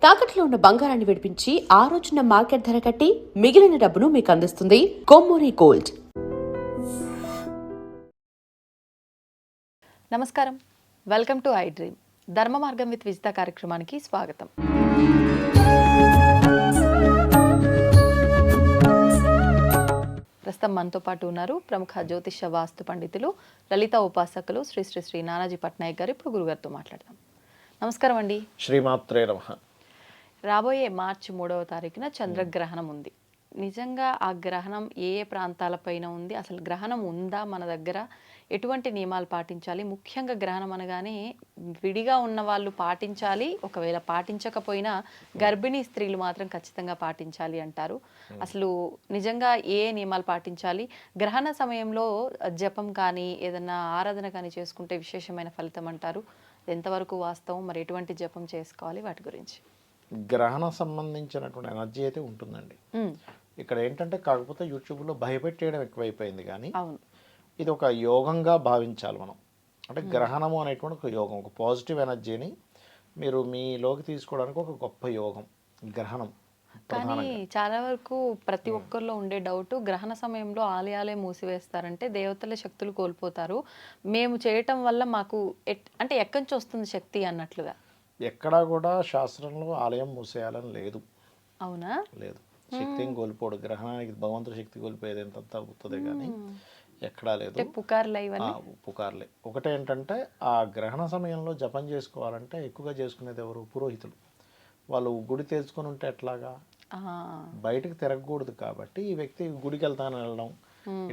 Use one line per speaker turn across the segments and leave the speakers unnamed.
తాకట్లో ఉన్న బంగారాన్ని విడిపించి ఆ రోజున మార్కెట్ ధర కట్టి మిగిలిన డబ్బును మీకు అందిస్తుంది కొమ్మూరి గోల్డ్.
నమస్కారం, వెల్కమ్ టు ఐ డ్రీమ్. ధర్మ మార్గం విత్ విజిత కార్యక్రమానికి స్వాగతం. ప్రస్తుతం మనతో పాటు ఉన్నారు ప్రముఖ జ్యోతిష వాస్తు పండితులు, లలిత ఉపాసకులు శ్రీ శ్రీ శ్రీ నానాజీ పట్నాయక్ గారు. ఇప్పుడు గురుగారితో మాట్లాడదాం. నమస్కారం అండి.
శ్రీమాత్రే నమః.
రాబోయే మార్చి 3వ తారీఖున చంద్రగ్రహణం ఉంది. నిజంగా ఆ గ్రహణం ఏ ఏ ప్రాంతాలపైన ఉంది, అసలు గ్రహణం ఉందా మన దగ్గర, ఎటువంటి నియమాలు పాటించాలి? ముఖ్యంగా గ్రహణం అనగానే విడిగా ఉన్న వాళ్ళు పాటించాలి, ఒకవేళ పాటించకపోయినా గర్భిణీ స్త్రీలు మాత్రం ఖచ్చితంగా పాటించాలి అంటారు. అసలు నిజంగా ఏ నియమాలు పాటించాలి? గ్రహణ సమయంలో జపం కానీ ఏదన్నా ఆరాధన కానీ చేసుకుంటే విశేషమైన ఫలితం అంటారు. ఎంతవరకు వాస్తవం, మరి ఎటువంటి జపం చేసుకోవాలి, వాటి గురించి?
గ్రహణ సంబంధించినటువంటి ఎనర్జీ అయితే ఉంటుందండి. ఇక్కడ ఏంటంటే కాకపోతే యూట్యూబ్లో భయపెట్టేయడం ఎక్కువైపోయింది, కానీ ఇది ఒక యోగంగా భావించాలి మనం. అంటే గ్రహణము అనేటువంటి ఒక యోగం, ఒక పాజిటివ్ ఎనర్జీని మీరు మీలోకి తీసుకోవడానికి ఒక గొప్ప యోగం గ్రహణం.
కానీ చాలా వరకు ప్రతి ఒక్కరిలో ఉండే డౌట్, గ్రహణ సమయంలో ఆలయాలే మూసివేస్తారంటే దేవతల శక్తులు కోల్పోతారు, మేము చేయటం వల్ల మాకు అంటే ఎక్కడి నుంచి వస్తుంది శక్తి అన్నట్లుగా.
ఎక్కడా కూడా శాస్త్రంలో ఆలయం మూసేయాలని లేదు.
అవునా?
లేదు. శక్తిని కోల్పోడు. గ్రహణానికి భగవంతుడి శక్తి కోల్పోయేది ఎంత అవుతుంది, కానీ ఎక్కడా లేదు. పుకార్లే. ఒకటేంటంటే ఆ గ్రహణ సమయంలో జపం చేసుకోవాలంటే ఎక్కువగా చేసుకునేది ఎవరు? పురోహితులు. వాళ్ళు గుడి తెలుసుకొని ఉంటే ఎట్లాగా, బయటకు తిరగకూడదు. కాబట్టి ఈ వ్యక్తి గుడికి వెళ్తానని వెళ్ళడం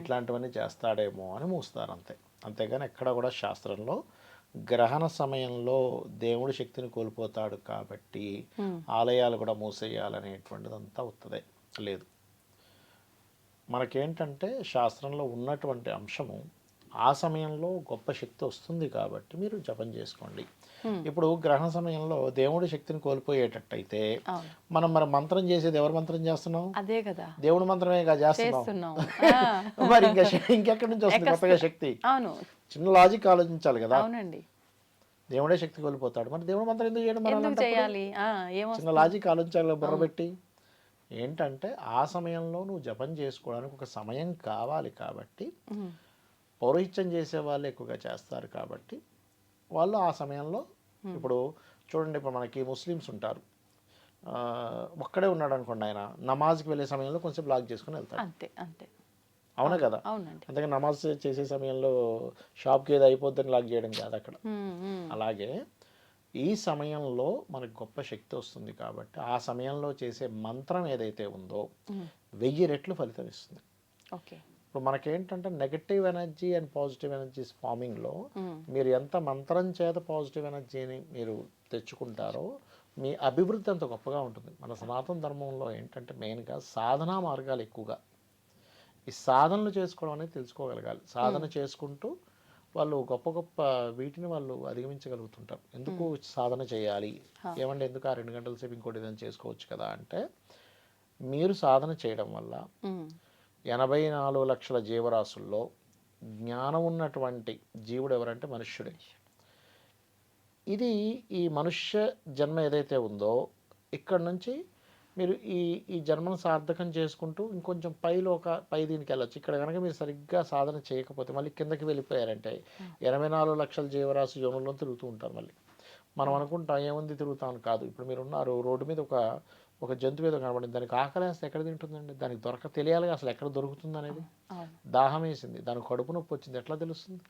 ఇట్లాంటివన్నీ చేస్తాడేమో అని మూస్తారు అంతే. అంతేగాని ఎక్కడ కూడా శాస్త్రంలో గ్రహణ సమయంలో దేవుడి శక్తిని కోల్పోతాడు కాబట్టి ఆలయాలు కూడా మూసేయాలనేటువంటిది అంతా ఉత్తదే లేదు. మనకేంటంటే శాస్త్రంలో ఉన్నటువంటి అంశము ఆ సమయంలో గొప్ప శక్తి వస్తుంది కాబట్టి మీరు జపం చేసుకోండి. ఇప్పుడు గ్రహణ సమయంలో దేవుడి శక్తిని కోల్పోయేటట్టయితే మనం మరి మంత్రం చేసేది ఎవరు మంత్రం చేస్తున్నాం?
అదే కదా,
దేవుడి మంత్రమే చేస్తున్నాం. మరి ఇంకెక్కడి నుంచి వస్తుంది కొత్తగా శక్తి? చిన్న లాజిక్ ఆలోచించాలి కదా.
అవునండి.
దేవుడే శక్తి కోల్పోతాడు, మరి దేవుడి మంత్రం ఎందుకు చేయడం? చిన్న లాజిక్ ఆలోచించాలి బుర్ర పెట్టి. ఏంటంటే ఆ సమయంలో నువ్వు జపం చేసుకోవడానికి ఒక సమయం కావాలి కాబట్టి పౌరోహిత్యం చేసే వాళ్ళు ఎక్కువగా చేస్తారు కాబట్టి వాళ్ళు ఆ సమయంలో, ఇప్పుడు చూడండి, ఇప్పుడు మనకి ముస్లిమ్స్ ఉంటారు, ఒక్కడే ఉన్నాడు అనుకోండి, ఆయన నమాజ్కి వెళ్ళే సమయంలో కొంచెం బ్లాక్ చేసుకుని వెళ్తాడు.
అంతే అంతే.
అవునా కదా? అందుకని నమాజ్ చేసే సమయంలో షాప్కి ఏదో అయిపోద్దని లాక్ చేయడం కాదు అక్కడ. అలాగే ఈ సమయంలో మనకు గొప్ప శక్తి వస్తుంది కాబట్టి ఆ సమయంలో చేసే మంత్రం ఏదైతే ఉందో 1000 రెట్లు ఫలితం ఇస్తుంది. ఇప్పుడు మనకేంటంటే negative energy and positive energies ఫార్మింగ్లో మీరు ఎంత మంత్రం చేత పాజిటివ్ ఎనర్జీని మీరు తెచ్చుకుంటారో మీ అభివృద్ధి అంత గొప్పగా ఉంటుంది. మన సనాతన ధర్మంలో ఏంటంటే మెయిన్గా సాధనా మార్గాలు ఎక్కువగా, ఈ సాధనలు చేసుకోవడం అనేది తెలుసుకోగలగాలి. సాధన చేసుకుంటూ వాళ్ళు గొప్ప గొప్ప వీటిని వాళ్ళు అధిగమించగలుగుతుంటారు. ఎందుకు సాధన చేయాలి, ఏమంటే ఎందుకు ఆ 2 గంటల సేపు ఇంకోటి ఏదైనా చేసుకోవచ్చు కదా అంటే, మీరు సాధన చేయడం వల్ల 84 లక్షల జీవరాశుల్లో జ్ఞానం ఉన్నటువంటి జీవుడు ఎవరంటే మనుష్యుడే. ఇది ఈ మనుష్య జన్మ ఏదైతే ఉందో ఇక్కడ నుంచి మీరు ఈ జన్మను సార్థకం చేసుకుంటూ ఇంకొంచెం పై దీనికి వెళ్ళచ్చు. ఇక్కడ కనుక మీరు సరిగ్గా సాధన చేయకపోతే మళ్ళీ కిందకి వెళ్ళిపోయారంటే 84 లక్షల జీవరాశి యోనుల్లో తిరుగుతూ ఉంటారు. మళ్ళీ మనం అనుకుంటాం ఏముంది తిరుగుతామని కాదు. ఇప్పుడు మీరు ఉన్నారు, రోడ్డు మీద ఒక జంతువు ఏదో కనబడింది, దానికి ఆకలేస్తే ఎక్కడ తింటుందండి? దానికి తెలియాలి అసలు ఎక్కడ దొరుకుతుంది అనేది. దాహం వేసింది, దానికి కడుపు నొప్పి వచ్చింది, ఎట్లా తెలుస్తుంది?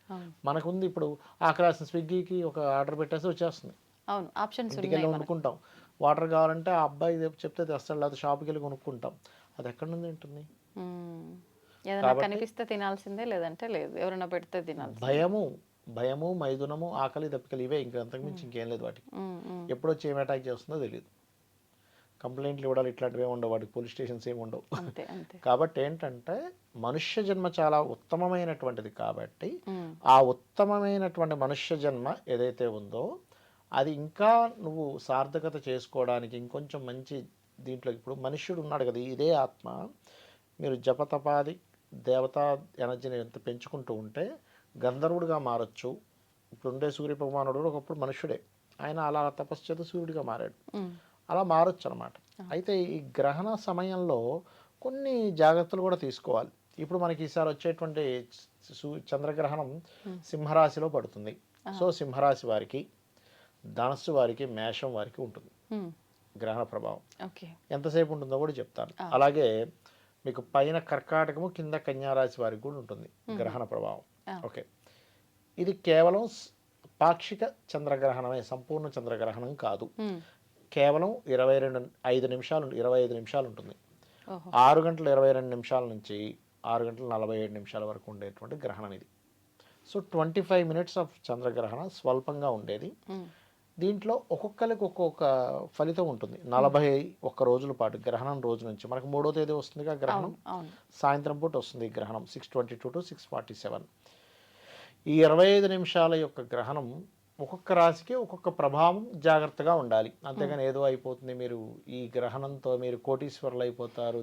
మనకుంది ఇప్పుడు ఆకలేస్తుంది, స్విగ్గీకి ఒక ఆర్డర్ పెట్టేసి వచ్చేస్తుంది. ఇంటికి వెళ్ళి వండుకుంటాం. వాటర్ కావాలంటే ఆ అబ్బాయి చెప్తే తెస్తాడు, లేదా షాప్కి వెళ్ళి కొనుక్కుంటాం. అది ఎక్కడి నుంచి ఉంటుంది?
కనిపిస్తే తినాల్సిందే, లేదంటే లేదు, ఎవరైనా పెడితే తినాలి.
భయము, మైథునము, ఆకలి, దప్పికలు, ఇవే. ఇంకా అంతకుమించి ఇంకేం లేదు వాటికి. ఎప్పుడు వచ్చి ఏం అటాక్ చేస్తుందో తెలియదు. కంప్లైంట్లు ఇవ్వడాలు ఇట్లాంటివి ఉండవు, వాటికి పోలీస్ స్టేషన్స్ ఏమి ఉండవు. కాబట్టి ఏంటంటే మనుష్య జన్మ చాలా ఉత్తమమైనటువంటిది కాబట్టి ఆ ఉత్తమమైనటువంటి మనుష్య జన్మ ఏదైతే ఉందో అది ఇంకా నువ్వు సార్థకత చేసుకోవడానికి ఇంకొంచెం మంచి దీంట్లో, ఇప్పుడు మనుష్యుడు ఉన్నాడు కదా, ఇదే ఆత్మ. మీరు జపతపాది దేవతా ఎనర్జీని ఎంత పెంచుకుంటూ ఉంటే గంధర్వుడిగా మారచ్చు. ఇప్పుడు ఉండే సూర్య భగవానుడు ఒకప్పుడు మనుష్యుడే, ఆయన అలా తపస్సు చేత సూర్యుడిగా మారాడు. అలా మారొచ్చు అనమాట. అయితే ఈ గ్రహణ సమయంలో కొన్ని జాగ్రత్తలు కూడా తీసుకోవాలి. ఇప్పుడు మనకి ఈసారి వచ్చేటువంటి చంద్రగ్రహణం సింహరాశిలో పడుతుంది. సో సింహరాశి వారికి, ధనస్సు వారికి, మేషం వారికి ఉంటుంది గ్రహణ ప్రభావం. ఎంతసేపు ఉంటుందో కూడా చెప్తాను. అలాగే మీకు పైన కర్కాటకము, కింద కన్యారాశి వారికి కూడా ఉంటుంది గ్రహణ ప్రభావం. ఓకే, ఇది కేవలం పాక్షిక చంద్రగ్రహణమే, సంపూర్ణ చంద్రగ్రహణం కాదు. కేవలం 25 నిమిషాలు ఉంటుంది. 6 గంటల 22 నిమిషాల నుంచి 6 గంటల 47 నిమిషాల వరకు ఉండేటువంటి గ్రహణం ఇది. సో 25 మినిట్స్ ఆఫ్ చంద్రగ్రహణ స్వల్పంగా ఉండేది. దీంట్లో ఒక్కొక్కరికి ఒక్కొక్క ఫలితం ఉంటుంది. 41 రోజుల పాటు గ్రహణం రోజు నుంచి మనకు 3వ తేదీ వస్తుందిగా గ్రహణం, సాయంత్రం పూట వస్తుంది గ్రహణం 6:22 to 6:47. ఈ 25 నిమిషాల యొక్క గ్రహణం ఒక్కొక్క రాశికి ఒక్కొక్క ప్రభావం. జాగ్రత్తగా ఉండాలి. అంతేగాని ఏదో అయిపోతుంది, మీరు ఈ గ్రహణంతో మీరు కోటీశ్వరులు అయిపోతారు,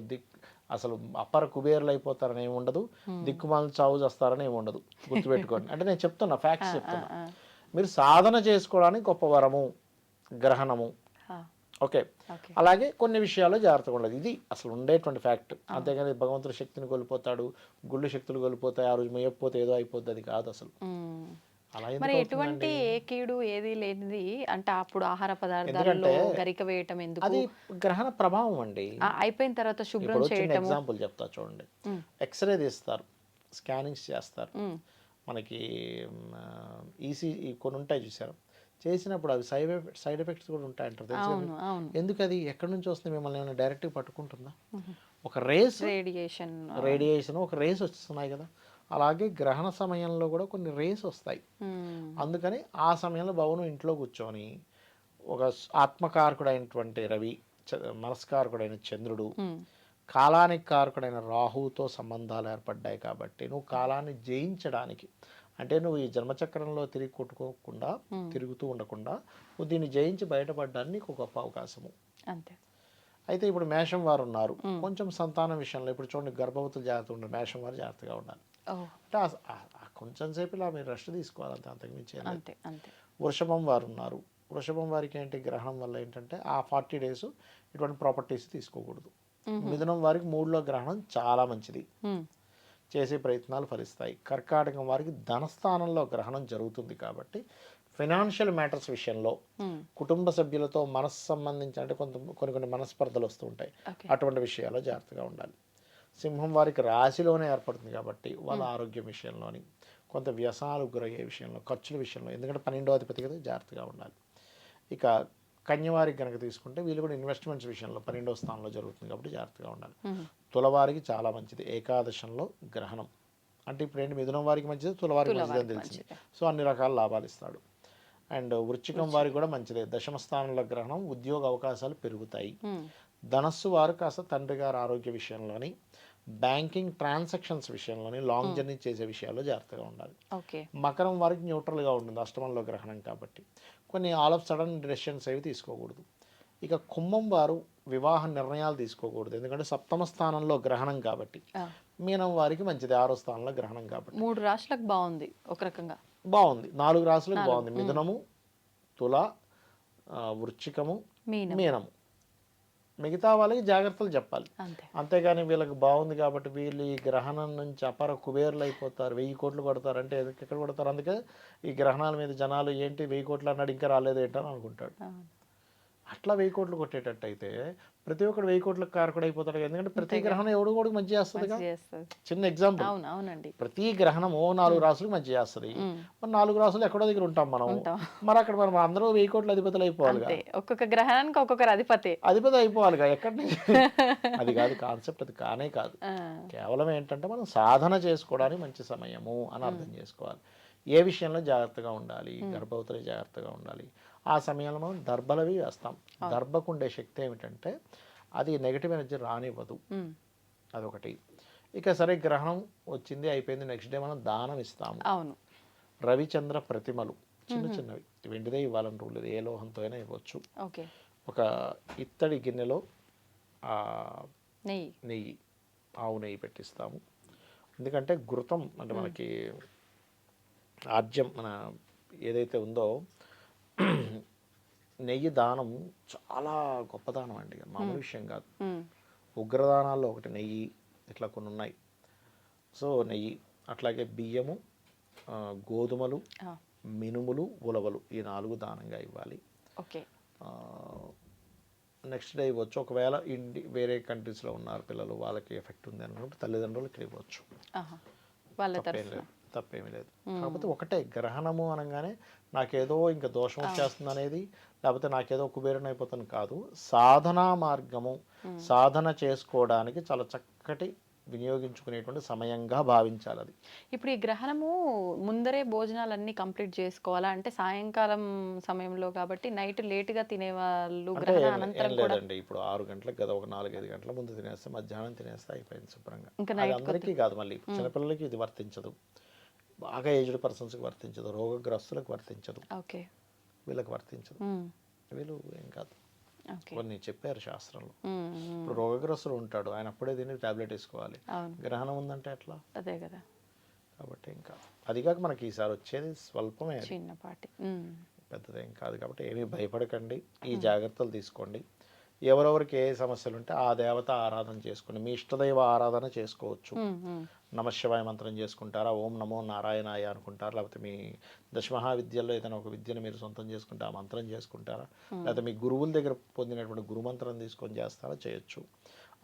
అసలు అపర కుబేర్లు అయిపోతారని ఏమి ఉండదు, దిక్కుమాల చావు చేస్తారని ఏమి ఉండదు. గుర్తుపెట్టుకోండి. అంటే నేను చెప్తున్నా, ఫ్యాక్ట్స్ చెప్తున్నా. మీరు సాధన చేసుకోవడానికి గొప్ప వరము గ్రహణము. ఓకే, అలాగే కొన్ని విషయాల్లో జాగ్రత్తగా ఉండదు. ఇది అసలు ఉండేటువంటి ఫ్యాక్ట్. అంతేగాని భగవంతుడి శక్తిని కోల్పోతాడు, గుళ్ళు శక్తులు కోల్పోతాయి, ఆ రోజు మేయకపోతే ఏదో అయిపోద్ది, అది కాదు అసలు.
మరి ఎటువంటి ఏ కీడు ఏది లేనిది అంటే అప్పుడు ఆహార పదార్థాలలో గరిక వేయటం ఎందుకు?
అది గ్రహణ ప్రభావం అండి.
అయిపోయిన తర్వాత శుభ్రం చేయటం.
ఎగ్జాంపుల్ చెప్తా చూడండి. ఎక్స్రే తీస్తారు, స్కానింగ్స్ చేస్తారు, మనకి ఈసీజీ కొన్ని ఉంటాయి చూసారు, చేసినప్పుడు అవి సైడ్ ఎఫెక్ట్స్ కూడా ఉంటాయంటారు తెలుసు. ఎందుకు? అది ఎక్కడి నుంచి వస్తుంది? మిమ్మల్ని ఏమైనా డైరెక్ట్గా పట్టుకుంటుందా? ఒక రేడియేషన్ ఒక రేస్ వస్తున్నాయి కదా, అలాగే గ్రహణ సమయంలో కూడా కొన్ని రేస్ వస్తాయి. అందుకని ఆ సమయంలో భవనం ఇంట్లో కూర్చొని ఒక ఆత్మకారకుడైనటువంటి రవి, మనస్కారకుడైన చంద్రుడు, కాలానికి కారకుడైన రాహుతో సంబంధాలు ఏర్పడ్డాయి. కాబట్టి నువ్వు కాలాన్ని జయించడానికి, అంటే నువ్వు ఈ జన్మచక్రంలో తిరుగుతూ ఉండకుండా నువ్వు దీన్ని జయించి బయటపడడానికి నీకు ఒక గొప్ప అవకాశము.
అంతే.
అయితే ఇప్పుడు మేషం వారు ఉన్నారు, కొంచెం సంతానం విషయంలో ఇప్పుడు చూడండి, గర్భవతులు జాగ్రత్త ఉండాలి, మేషం వారు జాగ్రత్తగా ఉండాలి. అంటే కొంచెం సేపు ఇలా మీరు రెస్ట్ తీసుకోవాలి, అంతే, అంతకుమించి. వృషభం వారు ఉన్నారు, వృషభం వారికి ఏంటి, గ్రహణం వల్ల ఏంటంటే ఆ 40 days ఇటువంటి ప్రాపర్టీస్ తీసుకోకూడదు. మిథునం వారికి 3లో గ్రహణం చాలా మంచిది, చేసే ప్రయత్నాలు ఫలిస్తాయి. కర్కాటకం వారికి ధనస్థానంలో గ్రహణం జరుగుతుంది కాబట్టి ఫైనాన్షియల్ మ్యాటర్స్ విషయంలో కుటుంబ సభ్యులతో మనసు సంబంధించి అంటే కొన్ని మనస్పర్ధలు వస్తూ ఉంటాయి, అటువంటి విషయాల్లో జాగ్రత్తగా ఉండాలి. సింహం వారికి రాశిలోనే ఏర్పడుతుంది కాబట్టి వాళ్ళ ఆరోగ్యం విషయంలోని, కొంత వ్యసనాలకు గురయ్యే విషయంలో, ఖర్చుల విషయంలో, ఎందుకంటే 12వ అధిపతి కదా, జాగ్రత్తగా ఉండాలి. ఇక కన్యవారికి కనుక తీసుకుంటే వీళ్ళు కూడా ఇన్వెస్ట్మెంట్స్ విషయంలో 12వ స్థానంలో జరుగుతుంది కాబట్టి జాగ్రత్తగా ఉండాలి. తులవారికి చాలా మంచిది ఏకాదశంలో గ్రహణం. అంటే ఇప్పుడు ఏంటి, మిథునం వారికి మంచిది, తులవారికి మంచిది అని తెలిసింది. సో అన్ని రకాల లాభాలు ఇస్తాడు. అండ్ వృశ్చికం వారికి కూడా మంచిదే, దశమ స్థానంలో గ్రహణం, ఉద్యోగ అవకాశాలు పెరుగుతాయి. ధనస్సు వారు కాస్త తండ్రి గారి ఆరోగ్య విషయంలోని, బ్యాంకింగ్ ట్రాన్సాక్షన్స్ విషయంలోని, లాంగ్ జర్నీ చేసే విషయాల్లో జాగ్రత్తగా ఉండాలి. మకరం వారికి న్యూట్రల్గా ఉంటుంది, అష్టమంలో గ్రహణం కాబట్టి కొన్ని ఆల్ ఆఫ్ సడన్ డెసిషన్స్ అవి తీసుకోకూడదు. ఇక కుంభం వారు వివాహ నిర్ణయాలు తీసుకోకూడదు, ఎందుకంటే 7వ స్థానంలో గ్రహణం కాబట్టి. మీనం వారికి మంచిది, 6వ స్థానంలో గ్రహణం కాబట్టి.
3 రాశులకు బాగుంది, ఒక రకంగా బాగుంది.
4 రాశులకు బాగుంది, మిథునము, తుల, వృశ్చికము, మీనము. మిగతా వాళ్ళకి జాగ్రత్తలు చెప్పాలి, అంతేగాని వీళ్ళకి బాగుంది కాబట్టి వీళ్ళు ఈ గ్రహణం నుంచి అపర కుబేర్లు అయిపోతారు, 1000 కోట్లు కొడతారు అంటే ఎక్కడ కొడతారు. అందుకే ఈ గ్రహణాల మీద జనాలు ఏంటి 1000 కోట్లు అన్నాడు ఇంకా రాలేదు ఏంటని అనుకుంటాడు. అట్లా 1000 కోట్లు కొట్టేటట్టు అయితే ప్రతి ఒక్కరు 1000 కోట్లకు కారకుడు అయిపోతాడు. ఎందుకంటే ప్రతి గ్రహణం ఎవడు కూడా మంచి చేస్తుంది. చిన్న ఎగ్జాంపుల్, ప్రతి గ్రహణము 4 రాసులకు మంచి చేస్తుంది. మరి 4 రాసులు ఎక్కడో దగ్గర ఉంటాం మనం, మరి అక్కడ మనం అందరూ 1000 కోట్ల అధిపతులు అయిపోవాలి,
ఒక్కొక్క గ్రహానికి ఒక్కొక్కరు అధిపతి
అయిపోవాలిగా. ఎక్కడి నుంచి అది కాదు కాన్సెప్ట్, అది కానే కాదు. కేవలం ఏంటంటే మనం సాధన చేసుకోవడానికి మంచి సమయము అని అర్థం చేసుకోవాలి. ఏ విషయంలో జాగ్రత్తగా ఉండాలి, గర్భవతులు జాగ్రత్తగా ఉండాలి. ఆ సమయంలో మనం దర్భలవి వేస్తాం. దర్భకు ఉండే శక్తి ఏమిటంటే అది నెగిటివ్ ఎనర్జీ రానివ్వదు, అదొకటి. ఇక సరే గ్రహణం వచ్చింది అయిపోయింది, నెక్స్ట్ డే మనం దానం ఇస్తాము. రవిచంద్ర ప్రతిమలు చిన్న చిన్నవి, వెండిదే ఇవ్వాలని రూల్ లేదు, ఏ లోహంతో అయినా ఇవ్వచ్చు. ఒక ఇత్తడి గిన్నెలో నెయ్యి, ఆవు నెయ్యి పెట్టిస్తాము. ఎందుకంటే ఘృతం అంటే మనకి ఆజ్యం మన ఏదైతే ఉందో నెయ్యి దానం చాలా గొప్ప దానం అండి, మామూలు విషయం కాదు.
మ్మ్.
ఉగ్రదానాల్లో ఒకటి నెయ్యి, ఇట్లా కొన్ని ఉన్నాయి. సో నెయ్యి, అట్లాగే బియ్యము, గోధుమలు,
ఆ,
మినుములు, ఉలవలు, ఈ 4 దానంగా ఇవ్వాలి.
ఓకే.
నెక్స్ట్ డే ఇవ్వచ్చు. ఒకవేళ వేరే కంట్రీస్లో ఉన్నారు పిల్లలు, వాళ్ళకి ఎఫెక్ట్ ఉంది అనుకుంటే తల్లిదండ్రులు ఇక్కడ ఇవ్వచ్చు.
ఆహా. వాళ్ళ తరఫున
తప్పేమీ లేదు. కాకపోతే ఒకటే, గ్రహణము అనగానే నాకేదో ఇంకా దోషం వచ్చేస్తుంది అనేది, లేకపోతే నాకేదో కుబేరుని అయిపోతాను కాదు. సాధనా మార్గము, సాధన చేసుకోవడానికి చాలా చక్కటి వినియోగించుకునేటువంటి సమయంగా భావించాలి అది.
ఇప్పుడు ఈ గ్రహణము ముందరే భోజనాలన్నీ కంప్లీట్ చేసుకోవాలా? అంటే సాయంకాలం సమయంలో కాబట్టి నైట్ లేటుగా తినేవాళ్ళు
అంటే
గ్రహణ
ఏం
అనంతరం కూడా
లేదండి, ఇప్పుడు 6 గంటలకు కదా, ఒక 4-5 గంటల ముందు తినేస్తే మధ్యాహ్నం తినేస్తే అయిపోయింది శుభ్రంగా.
ఇంకా
అది
నైట్
అందరికీ కాదు, మళ్ళీ చిన్నపిల్లలకి ఇది వర్తించదు, బాగా ఏజ్డ్ పర్సన్స్కి వర్తించదు, రోగగ్రస్తులకు వర్తించదు,
ఓకే.
వీళ్ళకి వర్తించదు.
మ్మ్.
వీళ్ళు ఏం కాదు,
ఓకే.
కొన్ని చెప్పారు శాస్త్రంలో.
మ్మ్. మ్మ్.
ఇప్పుడు రోగగ్రస్తుడు ఉంటాడు, ఆయన అప్పుడే తిని టాబ్లెట్ వేసుకోవాలి.
అవును,
గ్రహణం ఉందంటే ఎట్లా?
అదే కదా,
కాబట్టి ఇంకా అది కాక మనకి ఈసారి వచ్చేది స్వల్పమే, అది
చిన్నపాటి.
పెద్దదేం కాదు. కాబట్టి ఏమీ భయపడకండి, ఈ జాగ్రత్తలు తీసుకోండి. ఎవరెవరికి ఏ సమస్యలు ఉంటే ఆ దేవత ఆరాధన చేసుకోండి. మీ ఇష్టదైవ ఆరాధన చేసుకోవచ్చు. నమశివాయ మంత్రం చేసుకుంటారా, ఓం నమో నారాయణాయ అనుకుంటారా, లేకపోతే మీ దశమహావిద్యల్లో ఏదైనా ఒక విద్యను మీరు సొంతం చేసుకుంటే ఆ మంత్రం చేసుకుంటారా, లేకపోతే మీ గురువుల దగ్గర పొందినటువంటి గురుమంత్రం తీసుకొని చేస్తారా, చేయొచ్చు.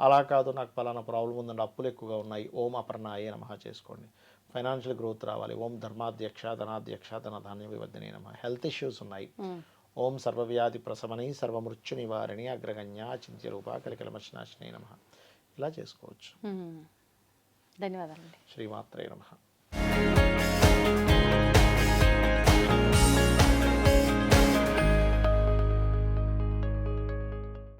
అలా కాదు, నాకు పలానా ప్రాబ్లం ఉందండి, అప్పులు ఎక్కువగా ఉన్నాయి, ఓం అపర్ణాయ నమః చేసుకోండి. ఫైనాన్షియల్ గ్రోత్ రావాలి, ఓం ధర్మాధ్యక్ష ధనాధ్యక్ష ధనధాన్య వివర్ధనే నమః. హెల్త్ ఇష్యూస్ ఉన్నాయి, ఓం సర్వవ్యాధి ప్రశమని సర్వమృత్యు నివారణి అగ్రగణ్య చింత్యరూప కలికలమర్శనాశినే నమః. ఇలా చేసుకోవచ్చు.
ధన్యవాదాలండి.
శ్రీమాత్రే నమః.